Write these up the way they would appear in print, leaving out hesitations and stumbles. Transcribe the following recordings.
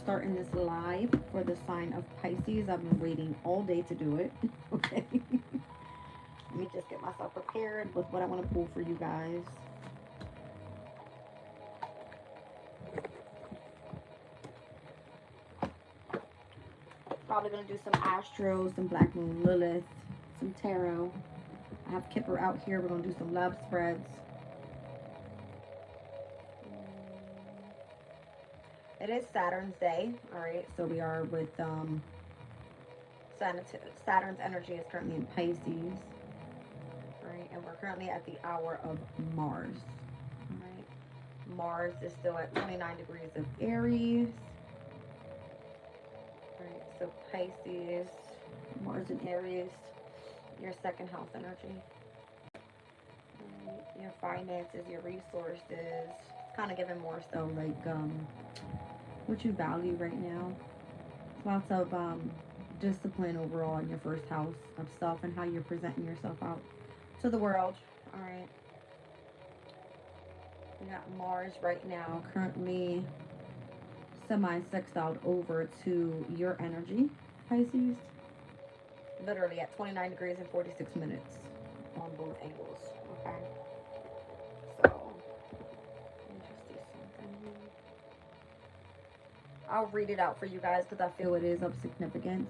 starting this live for the sign of Pisces. I've been waiting all day to do it. Okay. Let me just get myself prepared with what I want to pull for you guys. Probably going to do some Astro, some Black Moon Lilith, some Tarot. I have Kipper out here. We're going to do some love spreads. It is Saturn's day. All right. So we are with Saturn's energy is currently in Pisces. Right, and we're currently at the hour of Mars. All right, Mars is still at 29 degrees of Aries. All right, so Pisces, Mars in Aries, your second house energy. All right, your finances, your resources, kind of giving more so like what you value right now. Lots of discipline overall in your first house of self and how you're presenting yourself out to the world. All right, we got Mars right now currently semi-sextiled over to your energy, Pisces, literally at 29 degrees and 46 minutes on both angles. Okay, so let me just see something here. I'll read it out for you guys because I feel it is of significance.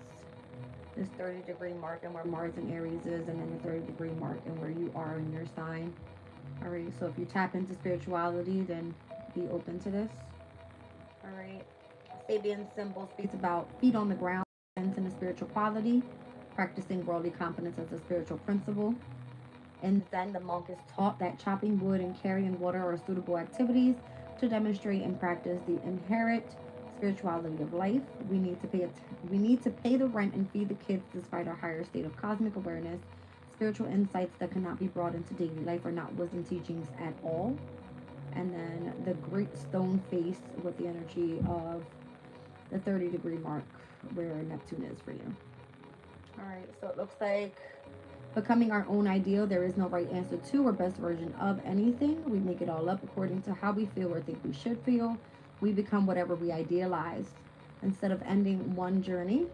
This 30-degree mark and where Mars in Aries is, and then the 30-degree mark and where you are in your sign. All right, so if you tap into spirituality, then be open to this. All right, Sabian symbol speaks about feet on the ground, and in a spiritual quality, practicing worldly competence as a spiritual principle. And then the monk is taught that chopping wood and carrying water are suitable activities to demonstrate and practice the inherent spirituality of life. We need to pay the rent and feed the kids despite our higher state of cosmic awareness. Spiritual insights that cannot be brought into daily life are not wisdom teachings at all. And then the great stone face with the energy of the 30-degree mark where Neptune is for you. All right, so it looks like becoming our own ideal. There is no right answer to or best version of anything. We make it all up according to how we feel or think we should feel. We become whatever we idealize. Instead of ending our journey,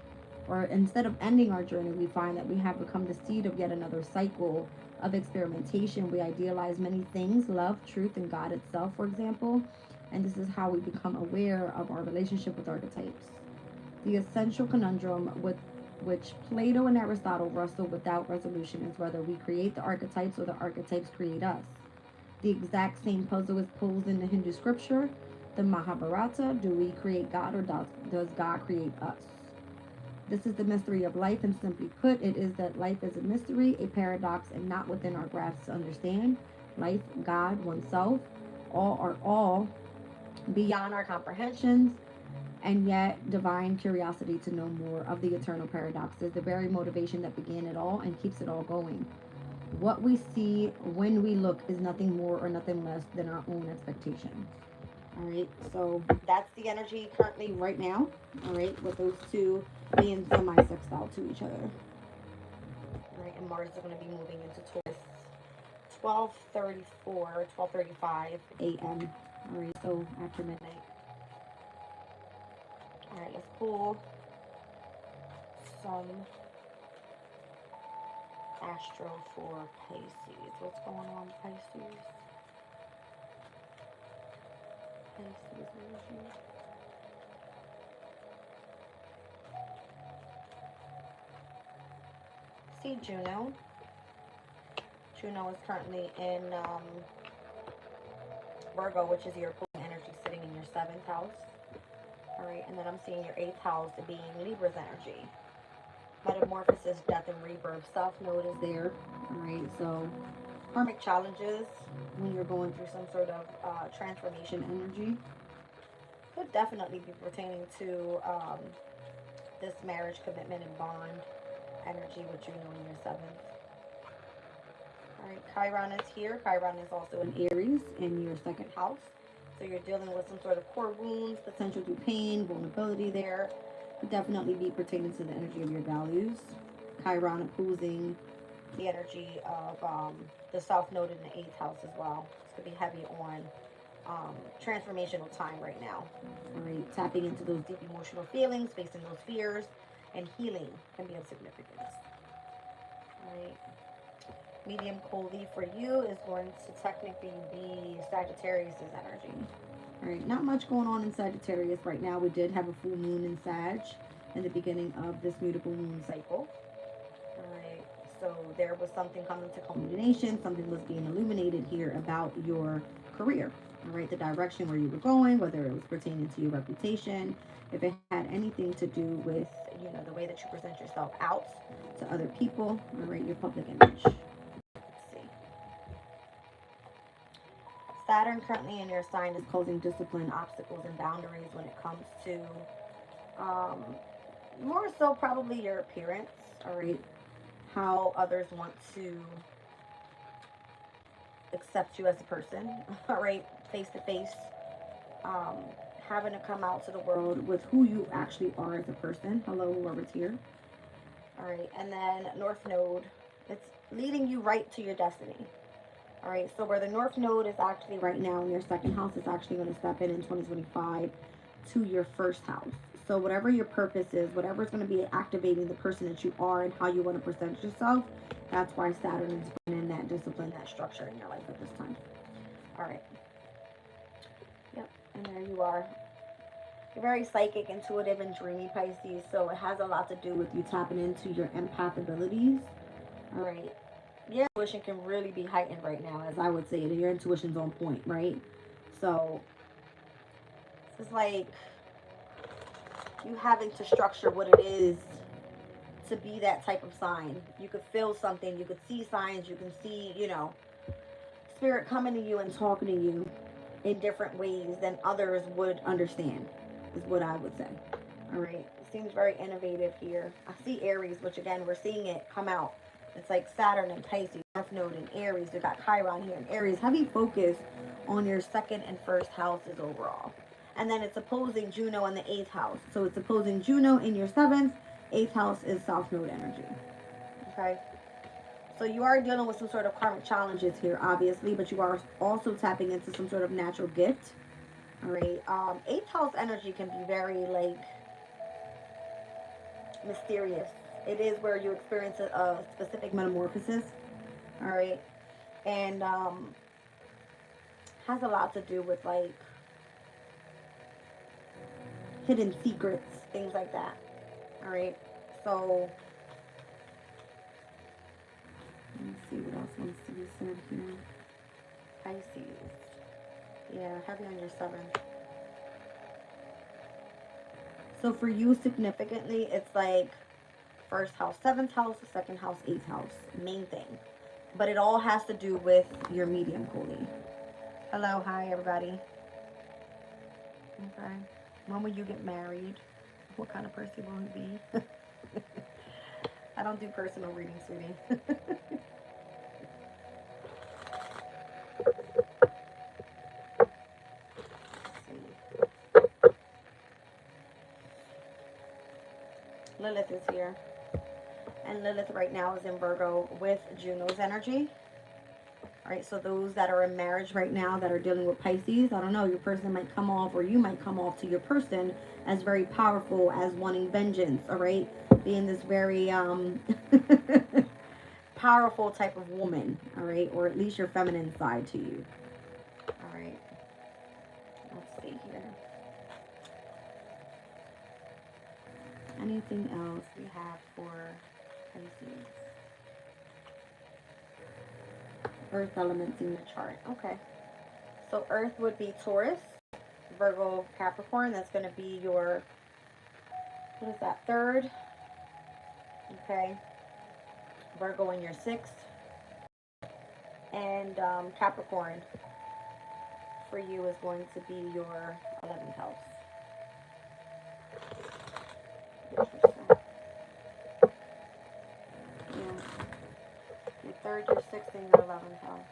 we find that we have become the seed of yet another cycle of experimentation. We idealize many things, love, truth, and God itself, for example. And this is how we become aware of our relationship with archetypes. The essential conundrum with which Plato and Aristotle wrestle without resolution is whether we create the archetypes or the archetypes create us. The exact same puzzle is posed in the Hindu scripture, the Mahabharata. Do we create God or does God create us? This is the mystery of life, and simply put, it is that life is a mystery, a paradox, and not within our grasp to understand. Life, God, oneself, all beyond our comprehensions, and yet divine curiosity to know more of the eternal paradoxes, the very motivation that began it all and keeps it all going. What we see when we look is nothing more or nothing less than our own expectations. All right, so that's the energy currently right now. All right, with those two being semi-sextile to each other. All right, and Mars is going to be moving into Taurus 12:35 a.m. All right, so after midnight. All right, let's pull some astro for Pisces. What's going on, Pisces? Pisces energy. See Juno. Juno is currently in Virgo, which is your pulling energy, sitting in your 7th house. All right, and then I'm seeing your 8th house being Libra's energy. Metamorphosis, death, and rebirth. South Node is there. All right, so karmic challenges when you're going through some sort of transformation energy could definitely be pertaining to this marriage, commitment, and bond energy, which you know in your 7th. All right, Chiron is here. Chiron is also in Aries in your 2nd house. So you're dealing with some sort of core wounds, potential through pain, vulnerability there. Could definitely be pertaining to the energy of your values. Chiron opposing the energy of the South Node in the 8th house as well. This could be heavy on transformational time right now. All right, tapping into those deep emotional feelings, facing those fears, and healing can be of significance. All right. Medium coldly for you is going to technically be Sagittarius' energy. All right, not much going on in Sagittarius right now. We did have a full moon in Sag in the beginning of this mutable moon cycle. All right, so there was something coming to culmination. Something was being illuminated here about your career. All right, the direction where you were going, whether it was pertaining to your reputation, if it had anything to do with, you know, the way that you present yourself out to other people. All right, your public image. Saturn currently in your sign is causing discipline, obstacles, and boundaries when it comes to more so probably your appearance, all right, how others want to accept you as a person, all right, face to face, having to come out to the world with who you actually are as a person. Hello, whoever's here. All right, and then North Node, it's leading you right to your destiny. All right, so where the North Node is actually right now in your second house, is actually going to step in 2025 to your first house. So whatever your purpose is, whatever is going to be activating the person that you are and how you want to present yourself, that's why Saturn is bringing in that discipline, that structure in your life at this time. All right. Yep, and there you are. You're very psychic, intuitive, and dreamy, Pisces, so it has a lot to do with you tapping into your empath abilities. All right. Your intuition can really be heightened right now, as I would say. Your intuition's on point, right? So it's like you having to structure what it is to be that type of sign. You could feel something, you could see signs, you can see, you know, spirit coming to you and talking to you in different ways than others would understand, is what I would say. All right. It seems very innovative here. I see Aries, which again, we're seeing it come out. It's like Saturn and Pisces, North Node and Aries. We got Chiron here and Aries. Heavy focus on your second and first houses overall. And then it's opposing Juno in the 8th house. So it's opposing Juno in your 7th. 8th house is South Node energy. Okay. So you are dealing with some sort of karmic challenges here, obviously. But you are also tapping into some sort of natural gift. All right. 8th house energy can be very, like, mysterious. It is where you experience a specific metamorphosis, all right, and has a lot to do with like hidden secrets, things like that, all right. So let's see what else wants to be said here. Pisces, yeah, heavy on your 7th. So for you, significantly, it's like first house, 7th house, second house, 8th house, main thing. But it all has to do with your medium Koli. Hello, hi everybody. Okay. When will you get married? What kind of person will you be? I don't do personal readings, sweetie. Lilith is here. And Lilith right now is in Virgo with Juno's energy. All right, so those that are in marriage right now that are dealing with Pisces, I don't know, your person might come off, or you might come off to your person as very powerful, as wanting vengeance, all right? Being this very powerful type of woman, all right? Or at least your feminine side to you. All right. Let's see here. Anything else we have for Pisces? Earth elements in the chart. Okay. So Earth would be Taurus, Virgo, Capricorn. That's going to be your, what is that, 3rd? Okay. Virgo in your 6th. And Capricorn for you is going to be your 11th house. Your 3rd, your 6th, and your 11th house.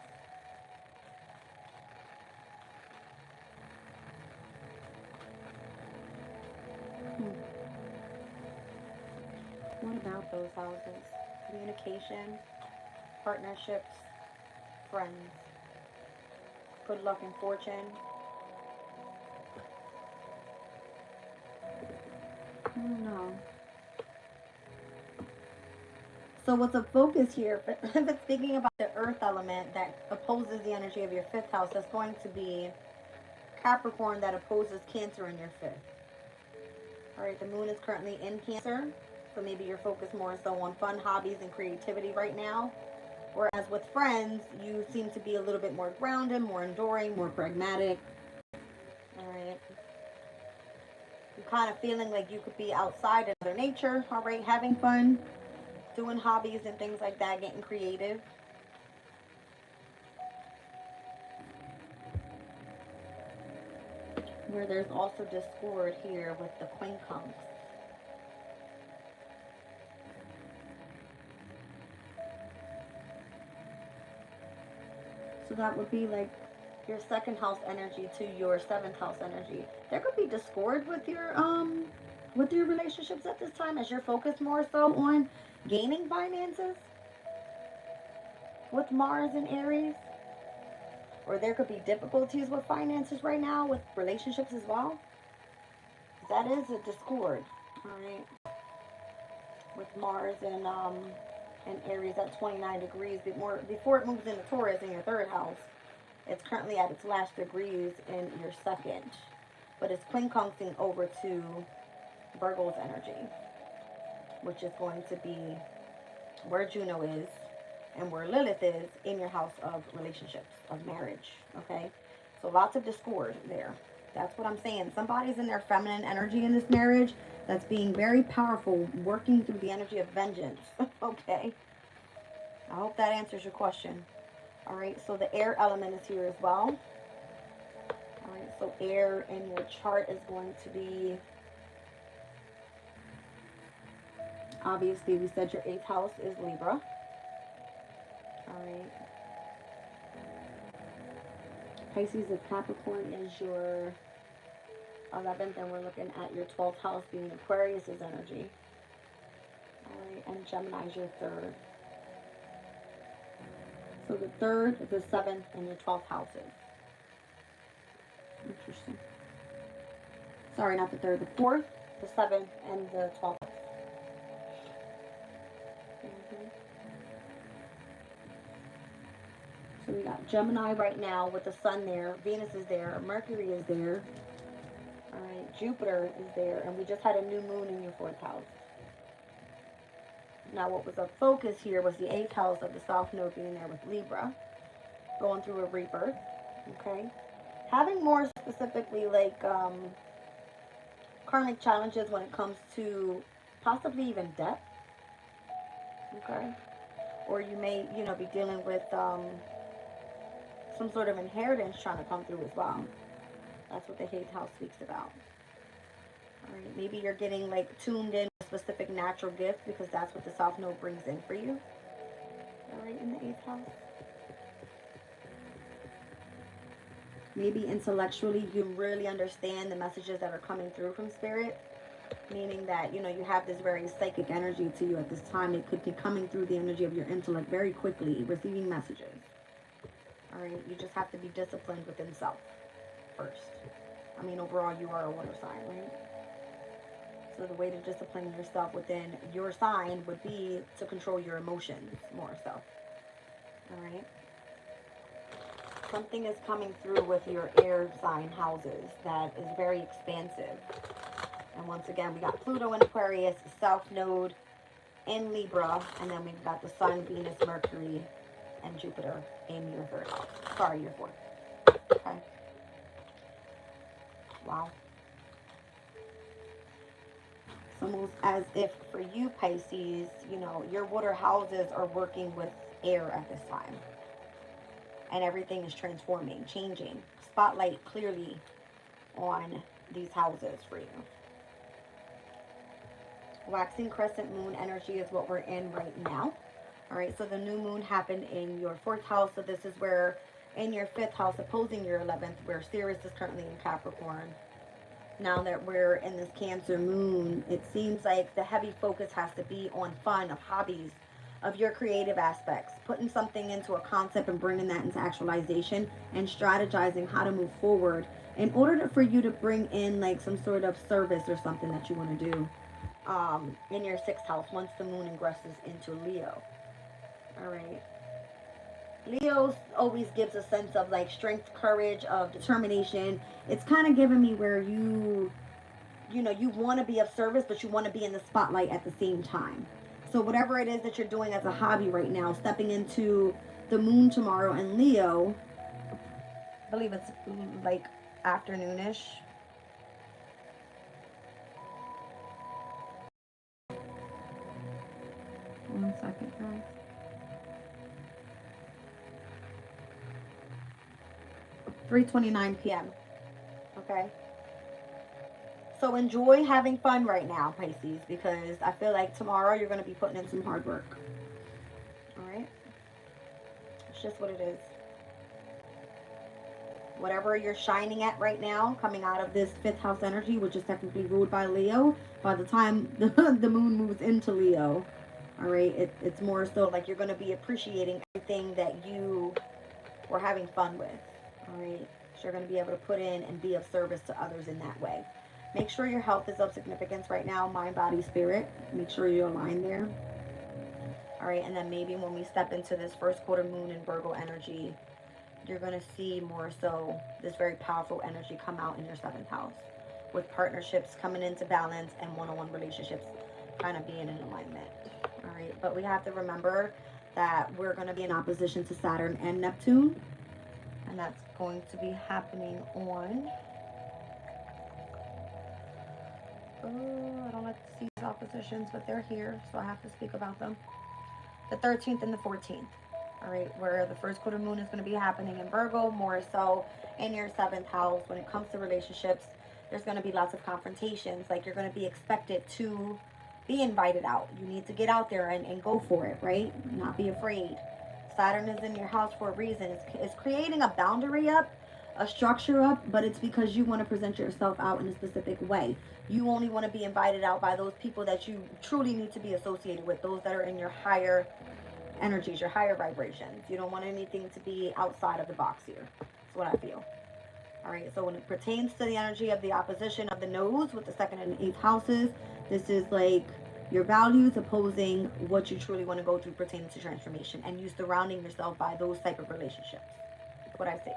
What about those houses? Communication, partnerships, friends, good luck and fortune, I don't know. So what's a focus here, if it's speaking about the earth element that opposes the energy of your fifth house, that's going to be Capricorn that opposes Cancer in your fifth. All right, the moon is currently in Cancer, so maybe you're focused more so on fun, hobbies, and creativity right now. Whereas with friends, you seem to be a little bit more grounded, more enduring, more pragmatic. All right. You're kind of feeling like you could be outside in Mother Nature, all right, having fun, doing hobbies and things like that, getting creative. Where there's also discord here with the quincunx. So that would be like your second house energy to your seventh house energy. There could be discord with your relationships at this time, as you're focused more so on gaining finances with Mars and Aries. Or there could be difficulties with finances right now with relationships as well. That is a discord, all right? With Mars and Aries at 29 degrees before it moves into Taurus in your third house. It's currently at its last degrees in your second, but it's quincunxing over to Virgo's energy, which is going to be where Juno is and where Lilith is in your house of relationships, of marriage, okay? So lots of discord there. That's what I'm saying. Somebody's in their feminine energy in this marriage that's being very powerful, working through the energy of vengeance, okay? I hope that answers your question. All right, so the air element is here as well. All right, so air in your chart is going to be, obviously we said your 8th house is Libra. All right. Pisces, if Capricorn is your 11th, and we're looking at your 12th house being Aquarius's energy. All right, and Gemini is your 3rd. So the 3rd, the 7th, and your 12th houses. Interesting. Sorry, not the 3rd, the 4th, the 7th, and the 12th. So we got Gemini right now with the sun there, Venus is there, Mercury is there, all right, Jupiter is there, and we just had a new moon in your 4th house. Now what was a focus here was the 8th house of the South Node being there with Libra, going through a rebirth, okay? Having more specifically like karmic challenges when it comes to possibly even death, okay? Or you may, be dealing with some sort of inheritance trying to come through as well. That's what the 8th house speaks about. All right, maybe you're getting like tuned in with a specific natural gift because that's what the South Node brings in for you. All right, in the 8th house. Maybe intellectually you really understand the messages that are coming through from Spirit, meaning that, you have this very psychic energy to you at this time. It could be coming through the energy of your intellect very quickly, receiving messages. All right, you just have to be disciplined within self first. I mean, overall, you are a water sign, right? So the way to discipline yourself within your sign would be to control your emotions more so. All right. Something is coming through with your air sign houses that is very expansive. And once again, we got Pluto in Aquarius, South Node in Libra, and then we've got the Sun, Venus, Mercury, and Jupiter in your 3rd house. Sorry, your 4th. Okay. Wow. It's almost as if for you, Pisces, your water houses are working with air at this time. And everything is transforming, changing. Spotlight clearly on these houses for you. Waxing crescent moon energy is what we're in right now. All right, so the new moon happened in your 4th house. So this is where in your 5th house, opposing your 11th, where Sirius is currently in Capricorn. Now that we're in this Cancer moon, it seems like the heavy focus has to be on fun, of hobbies, of your creative aspects, putting something into a concept and bringing that into actualization and strategizing how to move forward in order for you to bring in like some sort of service or something that you want to do. in your 6th house once the moon ingresses into Leo. All right. Leo always gives a sense of like strength, courage, of determination. It's kind of giving me where you know, you want to be of service, but you want to be in the spotlight at the same time. So whatever it is that you're doing as a hobby right now, stepping into the moon tomorrow in Leo, I believe it's like afternoonish. One second, guys. 3:29 p.m. Okay. So enjoy having fun right now, Pisces, because I feel like tomorrow you're going to be putting in some hard work. All right? It's just what it is. Whatever you're shining at right now, coming out of this 5th house energy, which is technically ruled by Leo, by the time the moon moves into Leo, all right, it's more so like you're going to be appreciating everything that you were having fun with. All right? So you're going to be able to put in and be of service to others in that way. Make sure your health is of significance right now, mind, body, spirit. Make sure you're aligned there. All right, and then maybe when we step into this first quarter moon in Virgo energy, you're going to see more so this very powerful energy come out in your 7th house, with partnerships coming into balance and one-on-one relationships kind of being in alignment. All right, but we have to remember that we're going to be in opposition to Saturn and Neptune, and that's going to be happening on... I don't like to see these oppositions, but they're here, so I have to speak about them. The 13th and the 14th. All right, where the first quarter moon is going to be happening in Virgo, more so in your 7th house. When it comes to relationships, there's going to be lots of confrontations. Like, you're going to be expected to be invited out. You need to get out there and go for it, right? Not be afraid. Saturn is in your house for a reason. It's creating a boundary up, a structure up, but it's because you want to present yourself out in a specific way. You only want to be invited out by those people that you truly need to be associated with, those that are in your higher energies, your higher vibrations. You don't want anything to be outside of the box here. That's what I feel. All right, so when it pertains to the energy of the opposition of the nose with the 2nd and 8th houses, this is like your values opposing what you truly want to go through pertaining to transformation, and you surrounding yourself by those type of relationships. That's what I see.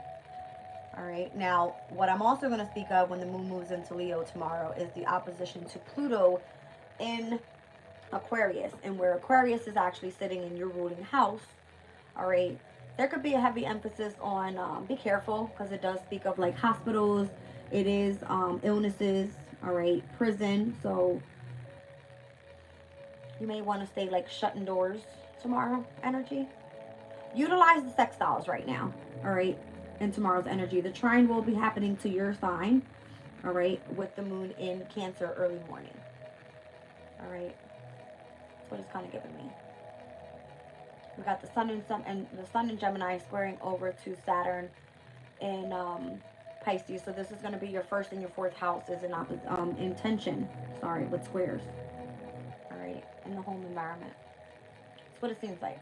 All right, now what I'm also going to speak of when the moon moves into Leo tomorrow is the opposition to Pluto in Aquarius, and where Aquarius is actually sitting in your ruling house. All right, there could be a heavy emphasis on be careful, because it does speak of like hospitals. It is illnesses. All right, prison. So you may want to stay like shutting doors tomorrow energy. Utilize the sextiles right now. All right, in tomorrow's energy. The trine will be happening to your sign, all right, with the moon in Cancer early morning. All right, that's what it's kind of giving me. We got the sun in Gemini squaring over to Saturn in Pisces. So this is going to be your 1st and your 4th houses in tension. Sorry, with squares. All right, in the home environment. That's what it seems like.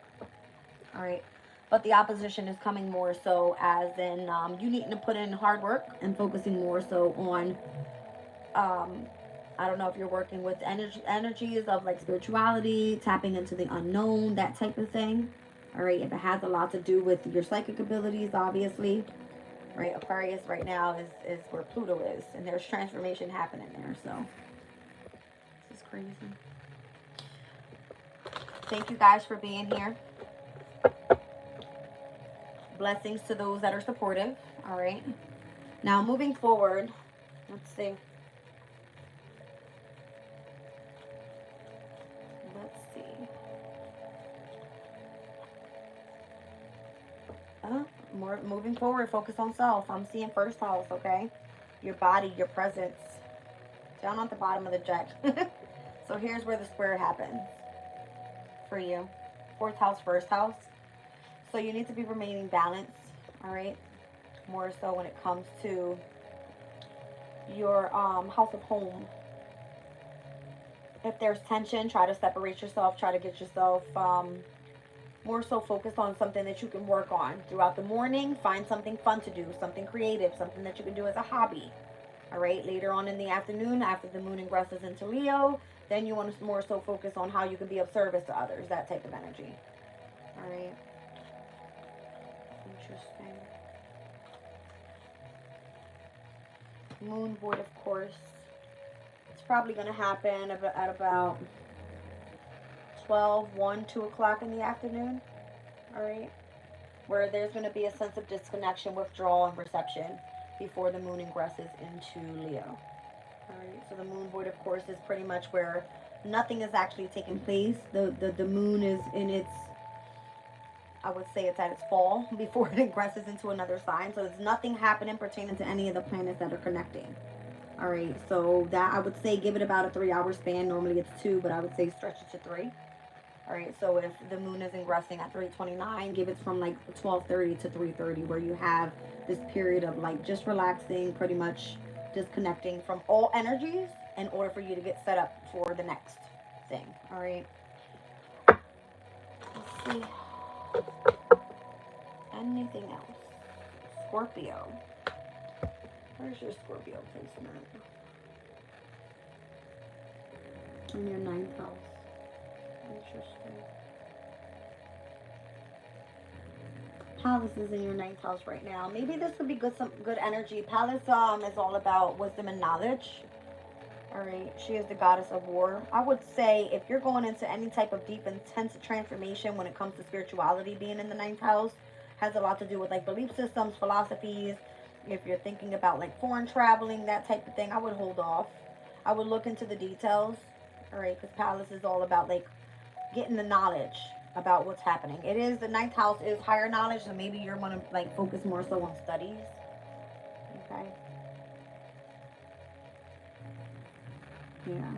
All right. But the opposition is coming more so as in you needing to put in hard work and focusing more so on, I don't know if you're working with energies of like spirituality, tapping into the unknown, that type of thing. All right, if it has a lot to do with your psychic abilities, obviously. Right, Aquarius right now is where Pluto is, and there's transformation happening there, so this is crazy. Thank you guys for being here. Blessings to those that are supportive. All right. Now moving forward, let's see. More moving forward, focus on self. I'm seeing 1st house, okay? Your body, your presence. Down at the bottom of the deck. So here's where the square happens for you. 4th house, 1st house. So you need to be remaining balanced, all right? More so when it comes to your house of home. If there's tension, try to separate yourself. Try to get yourself more so focused on something that you can work on throughout the morning. Find something fun to do, something creative, something that you can do as a hobby. All right, later on in the afternoon, after the moon ingresses into Leo, then you want to more so focus on how you can be of service to others, that type of energy. All right. Interesting. Moon void, of course. It's probably going to happen at about 12, 1, 2 o'clock in the afternoon. All right. Where there's going to be a sense of disconnection, withdrawal, and reception before the moon ingresses into Leo. Alright, so the moon void, of course, is pretty much where nothing is actually taking place. The moon is in its, I would say it's at its fall before it ingresses into another sign. So there's nothing happening pertaining to any of the planets that are connecting. Alright, so that I would say give it about a 3-hour span. Normally it's 2, but I would say stretch it to 3. Alright, so if the moon is ingressing at 3:29, give it from like 12:30 to 3:30, where you have this period of like just relaxing, pretty much disconnecting from all energies in order for you to get set up for the next thing. Alright. Let's see. Anything else? Scorpio. Where's your Scorpio placement? In your 9th house. Interesting. Palace is in your 9th house right now. Maybe this would be good, some good energy. Palace is all about wisdom and knowledge. Alright, she is the goddess of war. I would say if you're going into any type of deep, intense transformation when it comes to spirituality, being in the 9th house has a lot to do with like belief systems, philosophies. If you're thinking about like foreign traveling, that type of thing, I would hold off. I would look into the details. Alright, because Palace is all about like getting the knowledge about what's happening. It is, the 9th house is higher knowledge, so maybe you're going to like focus more so on studies. Okay. Yeah.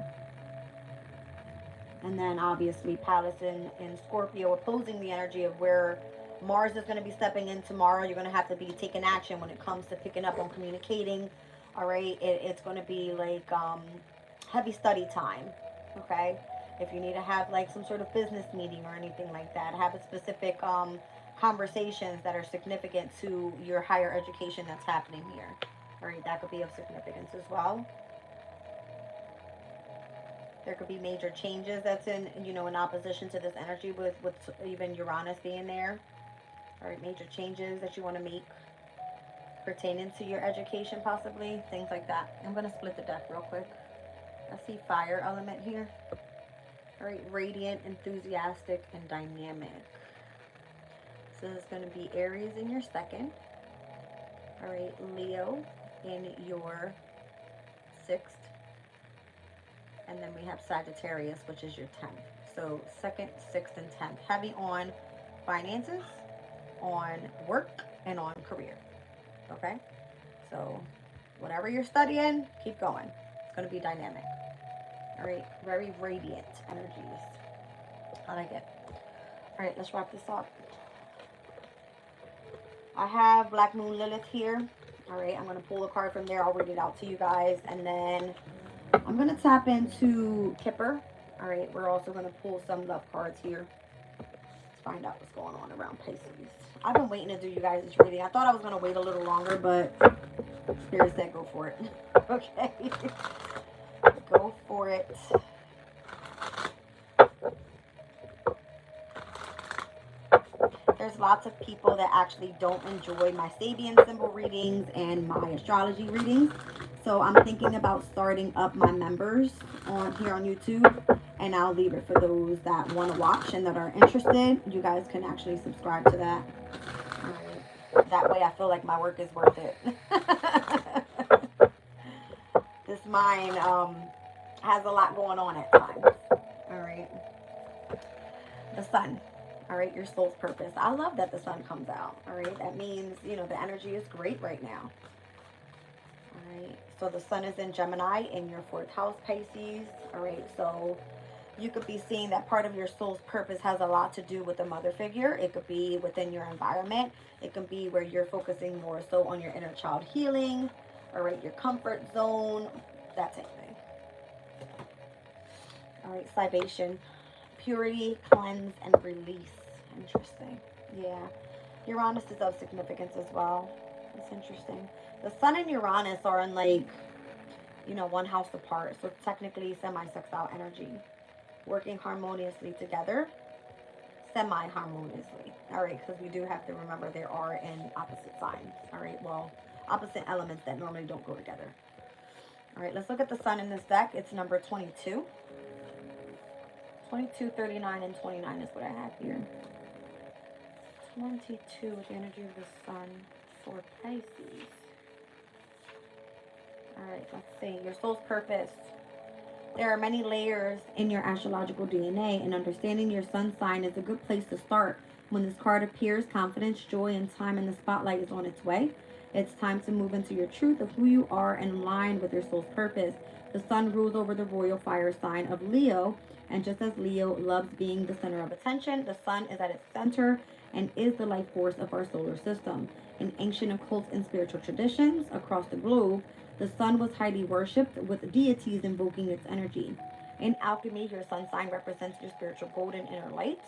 And then obviously Palace in Scorpio opposing the energy of where Mars is going to be stepping in tomorrow. You're going to have to be taking action when it comes to picking up on communicating. All right. It's going to be like heavy study time. Okay. If you need to have like some sort of business meeting or anything like that, have a specific conversations that are significant to your higher education that's happening here. All right, that could be of significance as well. There could be major changes that's in, you know, in opposition to this energy with even Uranus being there. All right, major changes that you want to make pertaining to your education, possibly, things like that. I'm going to split the deck real quick. I see fire element here. All right, radiant, enthusiastic, and dynamic. So it's going to be Aries in your 2nd. All right, Leo in your 6th. And then we have Sagittarius, which is your 10th. So 2nd, 6th, and 10th. Heavy on finances, on work, and on career. Okay? So whatever you're studying, keep going. It's going to be dynamic. All right, very radiant energies. I like it. All right, let's wrap this up. I have Black Moon Lilith here. All right, I'm going to pull a card from there. I'll read it out to you guys. And then I'm going to tap into Kipper. All right, we're also going to pull some love cards here. Let's find out what's going on around Pisces. I've been waiting to do you guys' reading. I thought I was going to wait a little longer, but Spirit said go for it. Okay. Go for it. There's lots of people that actually don't enjoy my Sabian symbol readings and my astrology readings. So I'm thinking about starting up my members here on YouTube. And I'll leave it for those that want to watch and that are interested. You guys can actually subscribe to that. That way I feel like my work is worth it. This mind has a lot going on at times. All right. The sun. All right, your soul's purpose. I love that the sun comes out. All right, that means, you know, the energy is great right now. All right, so the sun is in Gemini in your 4th house, Pisces. All right, so you could be seeing that part of your soul's purpose has a lot to do with the mother figure. It could be within your environment. It can be where you're focusing more so on your inner child healing. All right, your comfort zone, that type of thing. All right, Libation. Purity, cleanse, and release. Interesting. Yeah. Uranus is of significance as well. It's interesting. The sun and Uranus are in like you know, one house apart. So technically semi-sextile energy. Working harmoniously together, semi-harmoniously. All right, because we do have to remember there are in opposite signs. All right, well, opposite elements that normally don't go together. All right, let's look at the sun in this deck. It's number 22. 22, 39, and 29 is what I have here. 22, the energy of the sun for Pisces. All right, let's see. Your soul's purpose. There are many layers in your astrological DNA, and understanding your sun sign is a good place to start. When this card appears, confidence, joy, and time in the spotlight is on its way. It's time to move into your truth of who you are and align with your soul's purpose. The sun rules over the royal fire sign of Leo, and just as Leo loves being the center of attention, the sun is at its center and is the life force of our solar system. In ancient occult and spiritual traditions across the globe, the sun was highly worshipped, with deities invoking its energy. In alchemy, your sun sign represents your spiritual golden inner light.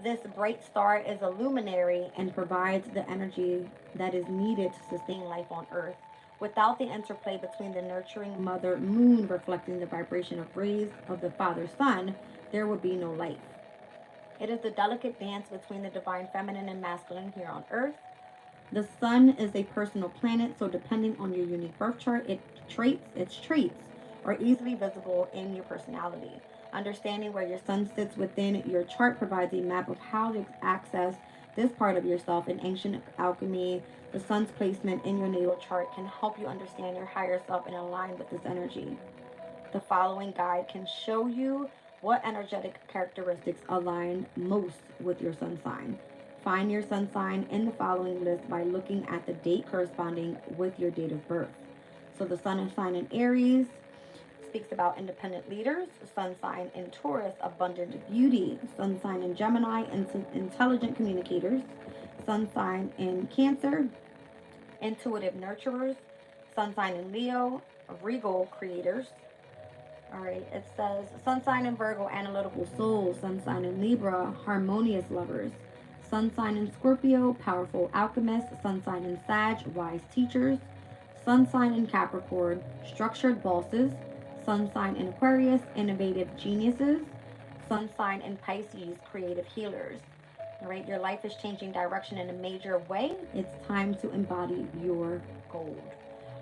This bright star is a luminary and provides the energy that is needed to sustain life on Earth. Without the interplay between the nurturing mother moon reflecting the vibration of rays of the father sun, there would be no life. It is the delicate dance between the divine feminine and masculine here on Earth. The sun is a personal planet, so depending on your unique birth chart, its traits are easily visible in your personality. Understanding where your sun sits within your chart provides a map of how to access this part of yourself. In ancient alchemy, the sun's placement in your natal chart can help you understand your higher self and align with this energy. The following guide can show you what energetic characteristics align most with your sun sign. Find your sun sign in the following list by looking at the date corresponding with your date of birth. So the sun sign in Aries speaks about independent leaders. Sun sign in Taurus, abundant beauty. Sun sign in Gemini, intelligent communicators. Sun sign in Cancer, intuitive nurturers. Sun sign in Leo, regal creators. All right, it says sun sign in Virgo, analytical souls. Sun sign in Libra, harmonious lovers. Sun sign in Scorpio, powerful alchemists. Sun sign in Sag, wise teachers. Sun sign in Capricorn, structured bosses. Sun sign in Aquarius, innovative geniuses. Sun sign in Pisces, creative healers. All right, your life is changing direction in a major way. It's time to embody your gold.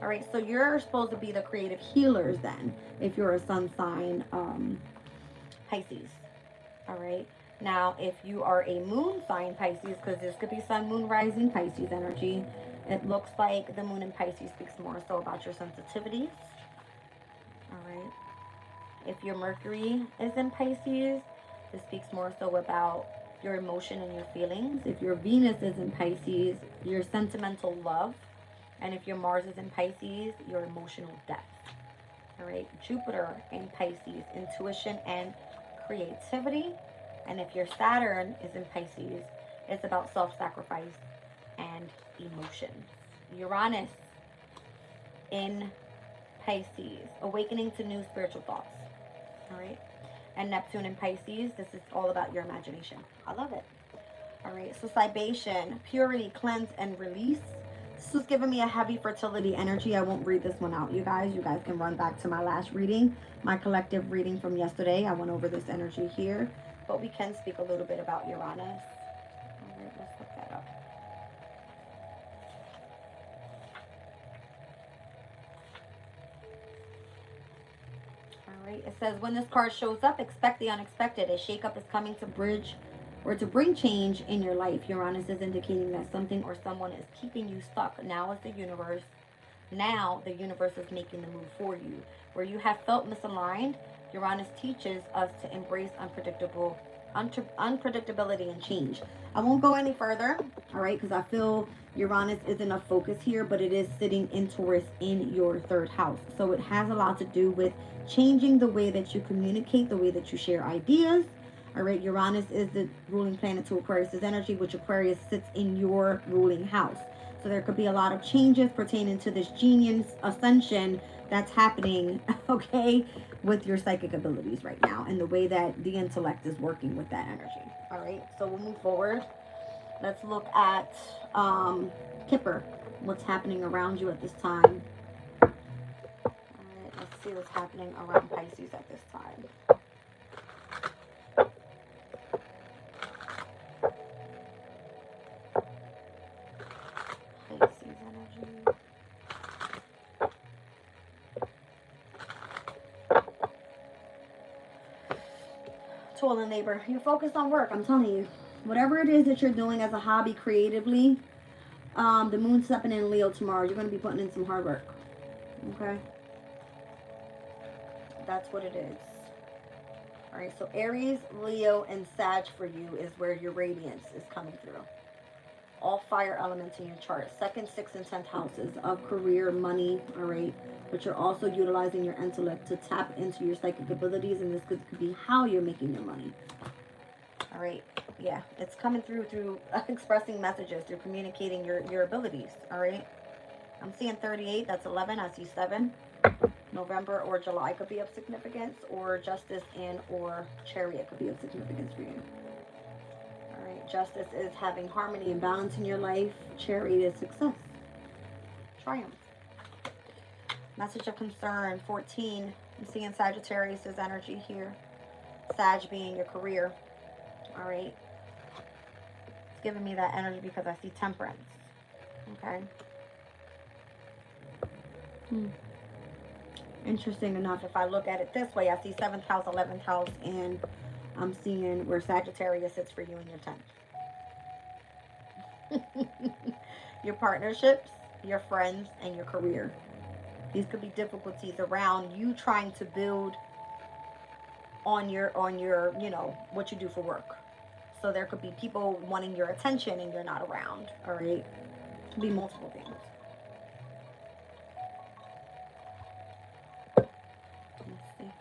All right, so you're supposed to be the creative healers then, if you're a sun sign Pisces. All right. Now, if you are a moon sign Pisces, because this could be sun, moon, rising Pisces energy, it looks like the moon in Pisces speaks more so about your sensitivities. All right. If your Mercury is in Pisces, this speaks more so about your emotion and your feelings. If your Venus is in Pisces, your sentimental love. And if your Mars is in Pisces, your emotional depth. All right. Jupiter in Pisces, intuition and creativity. And if your Saturn is in Pisces, it's about self-sacrifice and emotions. Uranus in Pisces, awakening to new spiritual thoughts. All right. And Neptune in Pisces, this is all about your imagination. I love it. All right. So Cybation, purity, cleanse, and release. This was giving me a heavy fertility energy. I won't read this one out, you guys. You guys can run back to my last reading, my collective reading from yesterday. I went over this energy here. But we can speak a little bit about Uranus. All right, let's look that up. All right, it says when this card shows up, expect the unexpected. A shakeup is coming to bridge or to bring change in your life. Uranus is indicating that something or someone is keeping you stuck. Now the universe is making the move for you. Where you have felt misaligned, Uranus teaches us to embrace unpredictability and change. I won't go any further, all right, because I feel Uranus isn't a focus here, but it is sitting in Taurus in your third house. So it has a lot to do with changing the way that you communicate, the way that you share ideas. All right, Uranus is the ruling planet to Aquarius' energy, which Aquarius sits in your ruling house. So there could be a lot of changes pertaining to this genius ascension that's happening, okay, with your psychic abilities right now and the way that the intellect is working with that energy. All right, so we'll move forward. Let's look at Kipper, what's happening around you at this time. All see what's happening around Pisces at this time. Pisces energy. Toil and labor. You're focused on work, I'm telling you. Whatever it is that you're doing as a hobby creatively, the moon's stepping in Leo tomorrow. You're going to be putting in some hard work. Okay? That's what it is. All right, so Aries, Leo, and Sag for you is where your radiance is coming through. All fire elements in your chart. 2nd, 6th, and 10th houses of career, money, all right? But you're also utilizing your intellect to tap into your psychic abilities, and this could be how you're making your money. All right, yeah, it's coming through expressing messages, through communicating your abilities, all right? I'm seeing 38, that's 11, I see 7. November or July could be of significance, or Justice and or Chariot could be of significance for you. All right, Justice is having harmony and balance in your life. Chariot is success, triumph. Message of concern, 14. I'm seeing Sagittarius' energy here. Sag being your career. All right. It's giving me that energy because I see Temperance. Okay. Interesting enough, if I look at it this way, I see 7th house, 11th house, and I'm seeing where Sagittarius sits for you in your 10th. Your partnerships, your friends, and your career. These could be difficulties around you trying to build on your, you know, what you do for work. So there could be people wanting your attention and you're not around, all right? It could be multiple things. Let's see.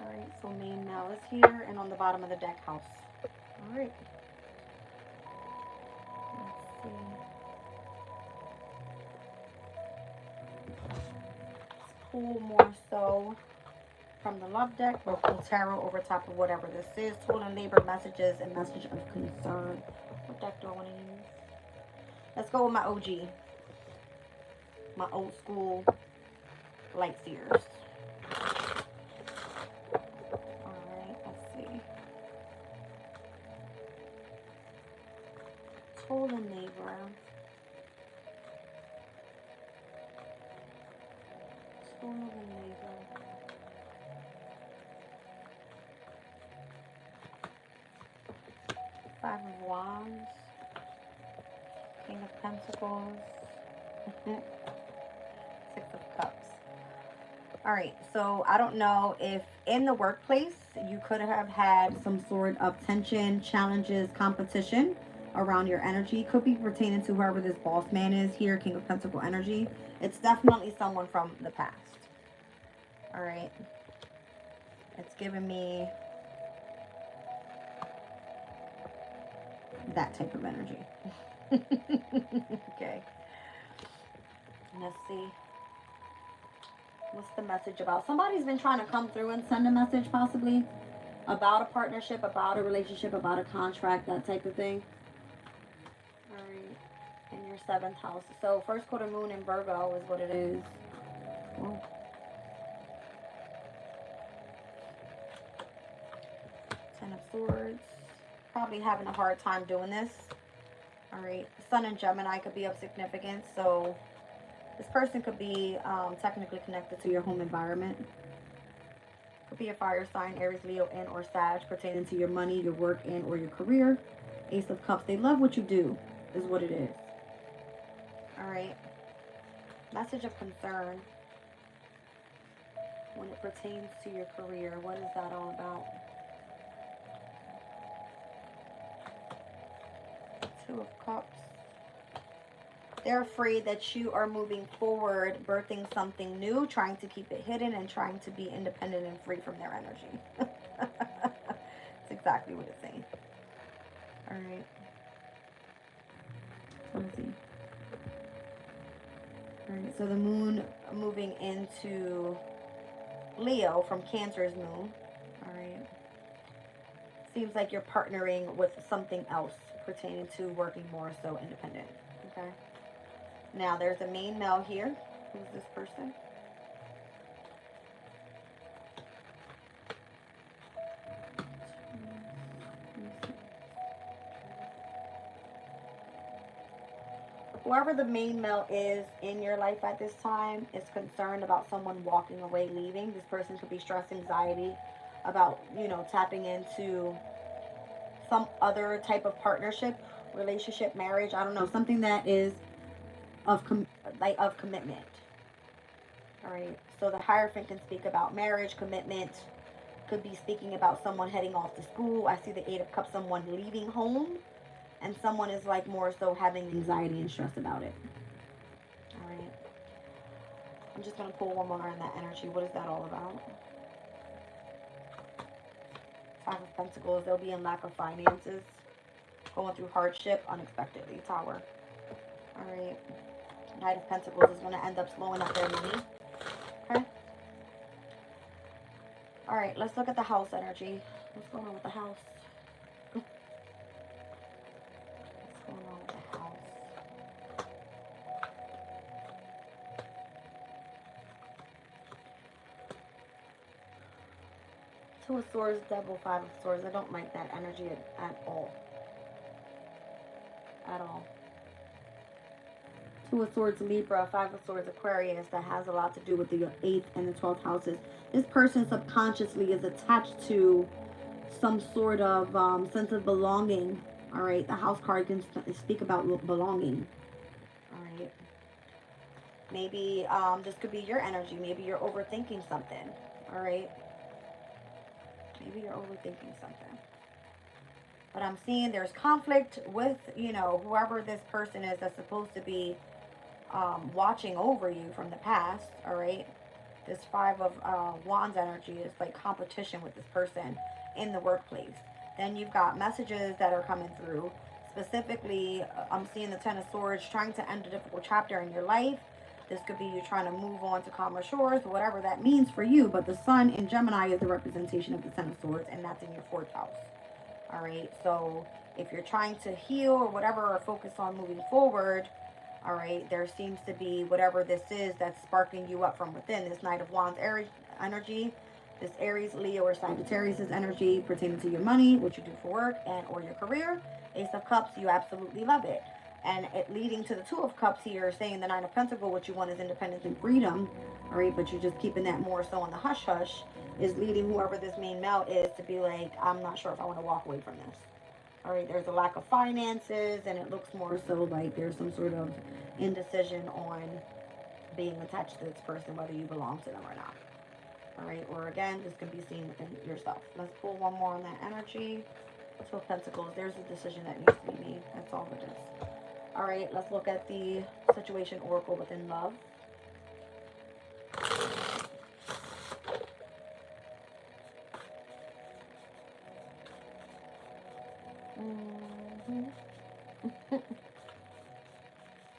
All right, so main now is here and on the bottom of the deck, house. All right. Let's see. Let's pull more so from the love deck, or pull tarot over top of whatever this is. Toil and labor, messages, and message of concern. What deck do I want to use? Let's go with my OG. My old school light seers. Alright, let's see. Toil and labor. Toil and labor. Five of Wands, King of Pentacles, 6 of Cups. All right, so I don't know if in the workplace you could have had some sort of tension, challenges, competition around your energy. Could be pertaining to whoever this boss man is here, King of Pentacle energy. It's definitely someone from the past. All right, it's giving me that type of energy. Okay. Let's see. What's the message about? Somebody's been trying to come through and send a message possibly about a partnership, about a relationship, about a contract, that type of thing. All right. In your 7th house. So first quarter moon in Virgo is what it is. Oh. Ten of Swords. Probably having a hard time doing this. All right, Sun and Gemini could be of significance, so this person could be technically connected to your home environment. Could be a fire sign, Aries, Leo, and or Sag, pertaining to your money, your work, and or your career. Ace of Cups, they love what you do, is what it is. All right, message of concern when it pertains to your career. What is that all about? Two of Cups. They're afraid that you are moving forward, birthing something new, trying to keep it hidden and trying to be independent and free from their energy. That's exactly what it's saying. All right. Let's see. All right, so the moon moving into Leo from Cancer's moon. All right. Seems like you're partnering with something else pertaining to working more so independent. Okay. Now there's a main male here. Who's this person? Whoever the main male is in your life at this time is concerned about someone walking away, leaving. This person could be stress, anxiety about, you know, tapping into some other type of partnership, relationship, marriage. I don't know, something that is of of commitment. All right. So the Hierophant can speak about marriage, commitment. Could be speaking about someone heading off to school. I see the Eight of Cups, someone leaving home, and someone is like more so having anxiety and stress about it. All right. I'm just gonna pull one more in that energy. What is that all about? Five of Pentacles. They'll be in lack of finances, going through hardship unexpectedly. Tower. All right. Knight of Pentacles is going to end up slowing up their money. Okay. All right. Let's look at the house energy. What's going on with the house? What's going on with the house? Two of Swords, Devil, Five of Swords. I don't like that energy at all. At all. Two of Swords, Libra, Five of Swords, Aquarius. That has a lot to do with the 8th and the 12th houses. This person subconsciously is attached to some sort of sense of belonging. All right. The house card can speak about belonging. All right. Maybe this could be your energy. Maybe you're overthinking something. All right. Maybe you're overthinking something. But I'm seeing there's conflict with, you know, whoever this person is that's supposed to be watching over you from the past. All right. This Five of Wands energy is like competition with this person in the workplace. Then you've got messages that are coming through. Specifically, I'm seeing the Ten of Swords trying to end a difficult chapter in your life. This could be you trying to move on to calmer shores, whatever that means for you. But the Sun in Gemini is the representation of the Ten of Swords, and that's in your 4th house. All right. So if you're trying to heal or whatever, or focus on moving forward, all right, there seems to be whatever this is that's sparking you up from within. This Knight of Wands Aries energy, this Aries, Leo, or Sagittarius energy pertaining to your money, what you do for work, and or your career. Ace of Cups, you absolutely love it. And it leading to the Two of Cups here, saying the Nine of Pentacles, what you want is independence and freedom. All right, but you're just keeping that more so on the hush hush, is leading whoever this main male is to be like, I'm not sure if I want to walk away from this. All right, there's a lack of finances, and it looks more so like there's some sort of indecision on being attached to this person, whether you belong to them or not. All right, or again, this can be seen within yourself. Let's pull one more on that energy. Two of Pentacles, there's a decision that needs to be made. That's all it is. All right, let's look at the situation oracle within love.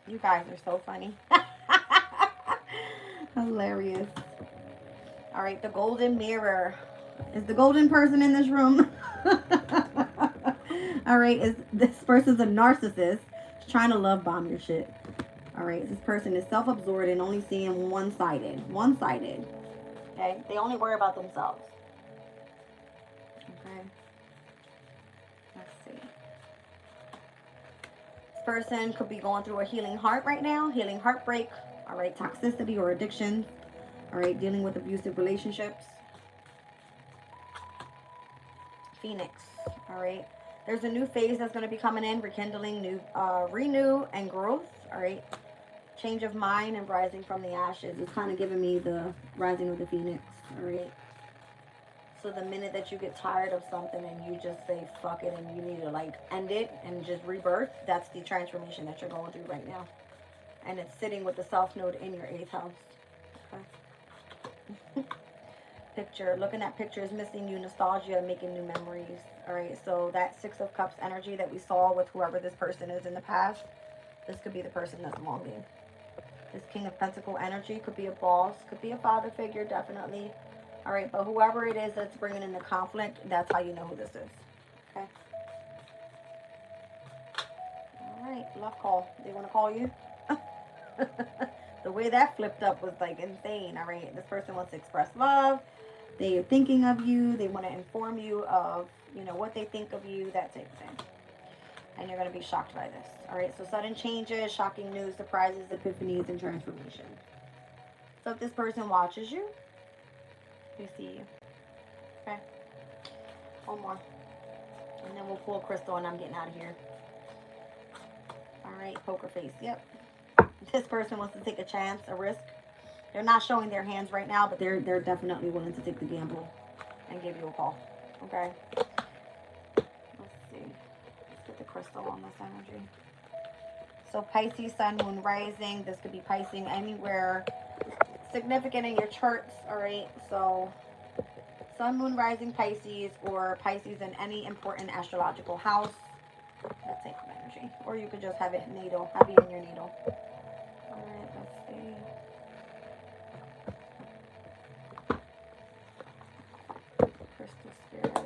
You guys are so funny. Hilarious. All right, the golden mirror. Is the golden person in this room? All right, is this person's a narcissist trying to love bomb your shit. All right, this person is self-absorbed and only seeing one-sided. One-sided. Okay, they only worry about themselves. Okay. Let's see. This person could be going through a healing heart right now, healing heartbreak. All right, toxicity or addiction. All right, dealing with abusive relationships. Phoenix. All right. There's a new phase that's going to be coming in, rekindling, new, renew, and growth. All right. Change of mind and rising from the ashes. It's kind of giving me the rising of the phoenix. All right. So the minute that you get tired of something and you just say, fuck it, and you need to like end it and just rebirth, that's the transformation that you're going through right now. And it's sitting with the South Node in your 8th house. Okay. Picture, looking at pictures, missing you, nostalgia, making new memories. All right, so that 6 of Cups energy that we saw with whoever this person is in the past, this could be the person that's longing. This King of Pentacle energy could be a boss, could be a father figure, definitely. All right, but whoever it is that's bringing in the conflict, that's how you know who this is. Okay. All right. Love call. They want to call you? The way that flipped up was like insane. All right. This person wants to express love. They are thinking of you. They want to inform you of, you know, what they think of you, that type of thing. And you're going to be shocked by this. All right. So sudden changes, shocking news, surprises, epiphanies, and transformation. So if this person watches you, they see you. Okay. One more. And then we'll pull a crystal and I'm getting out of here. All right. Poker face. Yep. This person wants to take a chance, a risk. They're not showing their hands right now, but they're definitely willing to take the gamble and give you a call. Okay. Let's see. Let's get the crystal on this energy. So Pisces, Sun, Moon, Rising. This could be Pisces anywhere significant in your charts. All right. So Sun, Moon, Rising, Pisces, or Pisces in any important astrological house. That type of energy. Or you could just have it natal, have it in your natal. All right. Let's see. Crystal spirit.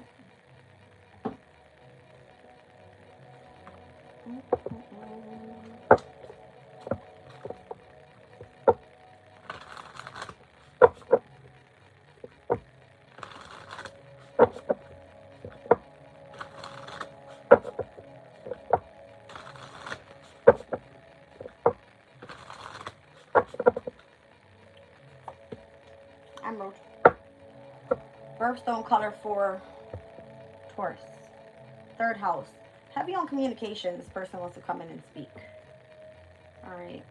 Emerald. Birthstone color for Taurus. Third house. Heavy on communication. This person wants to come in and speak. All right.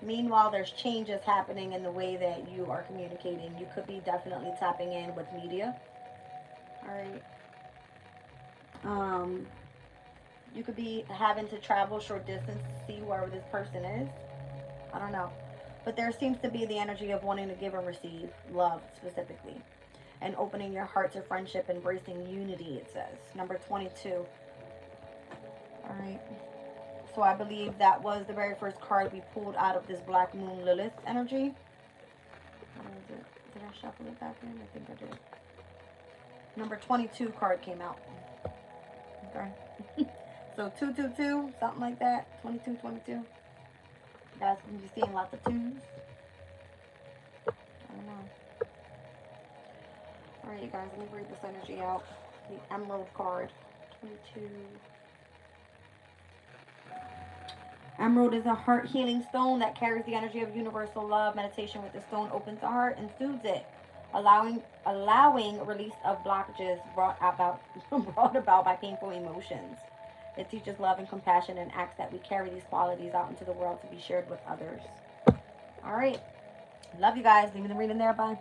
Meanwhile, there's changes happening in the way that you are communicating. You could be definitely tapping in with media. All right. You could be having to travel short distance to see whoever this person is. I don't know. But there seems to be the energy of wanting to give and receive love specifically. And opening your heart to friendship, embracing unity, it says. Number 22. All right. So I believe that was the very first card we pulled out of this Black Moon Lilith energy. What is it? Did I shuffle it back in? I think I did. Number 22 card came out. Okay. So 222, something like that. 22, 22. You guys can be seeing lots of twos. I don't know. Alright, you guys, let me read this energy out. The Emerald card. 22. Emerald is a heart healing stone that carries the energy of universal love. Meditation with the stone opens the heart and soothes it, allowing release of blockages brought about by painful emotions. It teaches love and compassion and acts that we carry these qualities out into the world to be shared with others. All right. Love you guys. Leave me the reading there. Bye.